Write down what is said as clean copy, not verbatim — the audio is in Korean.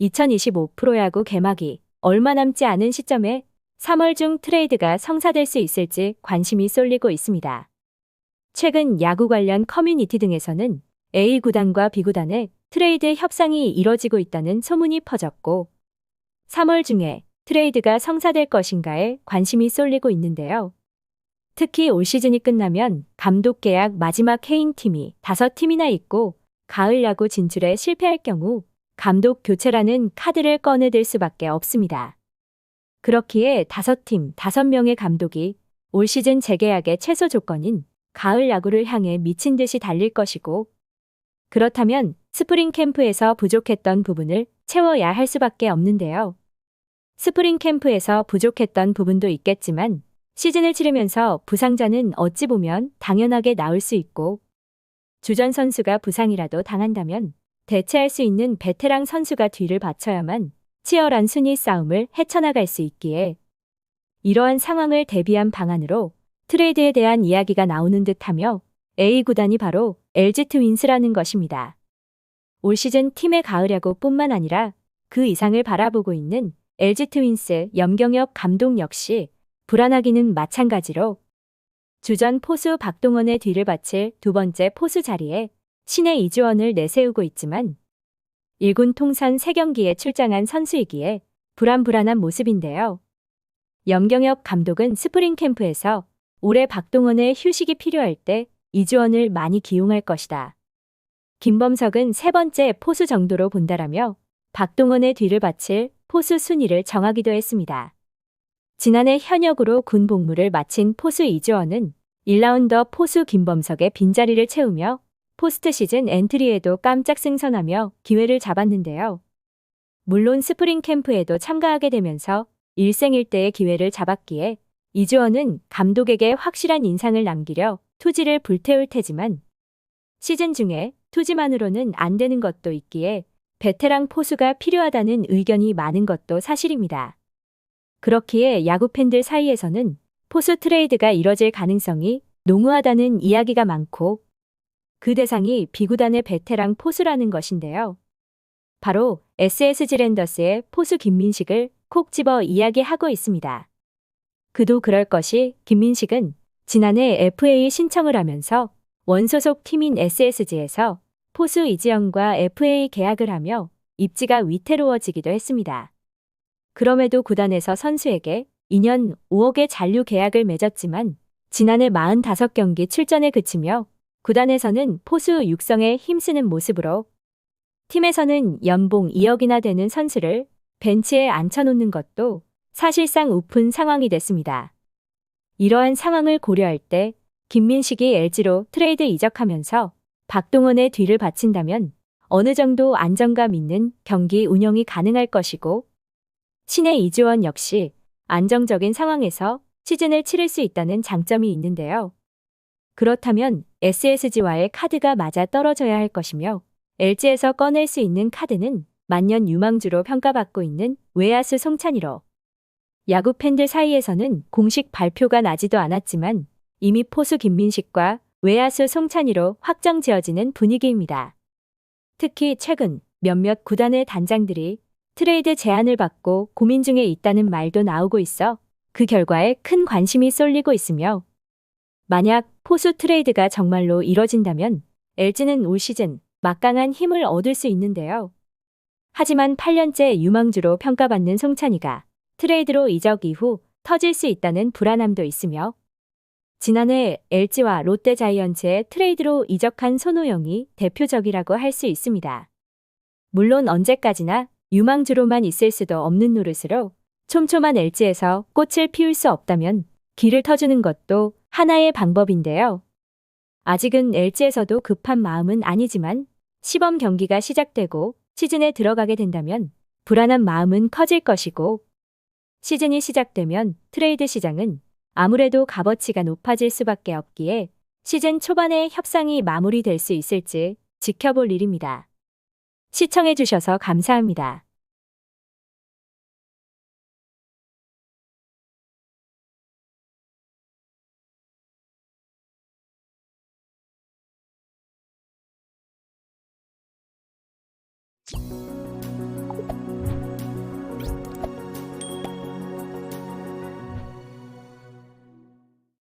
2025 프로야구 개막이 얼마 남지 않은 시점에 3월 중 트레이드가 성사될 수 있을지 관심이 쏠리고 있습니다. 최근 야구 관련 커뮤니티 등에서는 A구단과 B구단의 트레이드 협상이 이뤄지고 있다는 소문이 퍼졌고 3월 중에 트레이드가 성사될 것인가에 관심이 쏠리고 있는데요. 특히 올 시즌이 끝나면 감독 계약 마지막 해인 팀이 5팀이나 있고 가을 야구 진출에 실패할 경우 감독 교체라는 카드를 꺼내들 수밖에 없습니다. 그렇기에 5팀 5명의 감독이 올 시즌 재계약의 최소 조건인 가을 야구를 향해 미친 듯이 달릴 것이고 그렇다면 스프링 캠프에서 부족했던 부분을 채워야 할 수밖에 없는데요. 스프링 캠프에서 부족했던 부분도 있겠지만 시즌을 치르면서 부상자는 어찌 보면 당연하게 나올 수 있고 주전 선수가 부상이라도 당한다면 대체할 수 있는 베테랑 선수가 뒤를 받쳐야만 치열한 순위 싸움을 헤쳐나갈 수 있기에 이러한 상황을 대비한 방안으로 트레이드에 대한 이야기가 나오는 듯하며 A구단이 바로 LG 트윈스라는 것입니다. 올 시즌 팀의 가을 야구뿐만 아니라 그 이상을 바라보고 있는 LG 트윈스 염경엽 감독 역시 불안하기는 마찬가지로 주전 포수 박동원의 뒤를 바칠 두 번째 포수 자리에 신의 이주원을 내세우고 있지만 1군 통산 3경기에 출장한 선수이기에 불안한 모습인데요. 염경엽 감독은 스프링 캠프에서 올해 박동원의 휴식이 필요할 때 이주원을 많이 기용할 것이다. 김범석은 3번째 포수 정도로 본다라며 박동원의 뒤를 바칠 포수 순위를 정하기도 했습니다. 지난해 현역으로 군 복무를 마친 포수 이주원은 1라운더 포수 김범석의 빈자리를 채우며 포스트 시즌 엔트리에도 깜짝 승선하며 기회를 잡았는데요. 물론 스프링 캠프에도 참가하게 되면서 일생일대의 기회를 잡았기에 이주원은 감독에게 확실한 인상을 남기려 투지를 불태울 테지만 시즌 중에 투지만으로는 안 되는 것도 있기에 베테랑 포수가 필요하다는 의견이 많은 것도 사실입니다. 그렇기에 야구 팬들 사이에서는 포수 트레이드가 이뤄질 가능성이 농후하다는 이야기가 많고 그 대상이 B구단의 베테랑 포수라는 것인데요. 바로 SSG 랜더스의 포수 김민식을 콕 집어 이야기하고 있습니다. 그도 그럴 것이 김민식은 지난해 FA 신청을 하면서 원소속 팀인 SSG에서 포수 이지영과 FA 계약을 하며 입지가 위태로워지기도 했습니다. 그럼에도 구단에서 선수에게 2년 5억의 잔류 계약을 맺었지만 지난해 45경기 출전에 그치며 구단에서는 포수 육성에 힘쓰는 모습으로 팀에서는 연봉 2억이나 되는 선수를 벤치에 앉혀놓는 것도 사실상 우픈 상황이 됐습니다. 이러한 상황을 고려할 때 김민식이 LG로 트레이드 이적하면서 박동원의 뒤를 바친다면 어느 정도 안정감 있는 경기 운영이 가능할 것이고 신의 이주원 역시 안정적인 상황에서 시즌을 치를 수 있다는 장점이 있는데요. 그렇다면 SSG와의 카드가 맞아 떨어져야 할 것이며 LG에서 꺼낼 수 있는 카드는 만년 유망주로 평가받고 있는 외야수 송찬희로 야구 팬들 사이에서는 공식 발표가 나지도 않았지만 이미 포수 김민식과 외야수 송찬희로 확정 지어지는 분위기입니다. 특히 최근 몇몇 구단의 단장들이 트레이드 제안을 받고 고민 중에 있다는 말도 나오고 있어 그 결과에 큰 관심이 쏠리고 있으며 만약 포수 트레이드가 정말로 이뤄진다면 LG는 올 시즌 막강한 힘을 얻을 수 있는데요. 하지만 8년째 유망주로 평가받는 송찬희가 트레이드로 이적 이후 터질 수 있다는 불안함도 있으며 지난해 LG와 롯데자이언츠의 트레이드로 이적한 손호영이 대표적이라고 할 수 있습니다. 물론 언제까지나 유망주로만 있을 수도 없는 노릇으로 촘촘한 LG에서 꽃을 피울 수 없다면 길을 터주는 것도 하나의 방법인데요. 아직은 LG에서도 급한 마음은 아니지만 시범 경기가 시작되고 시즌에 들어가게 된다면 불안한 마음은 커질 것이고 시즌이 시작되면 트레이드 시장은 아무래도 값어치가 높아질 수밖에 없기에 시즌 초반에 협상이 마무리될 수 있을지 지켜볼 일입니다. 시청해주셔서 감사합니다.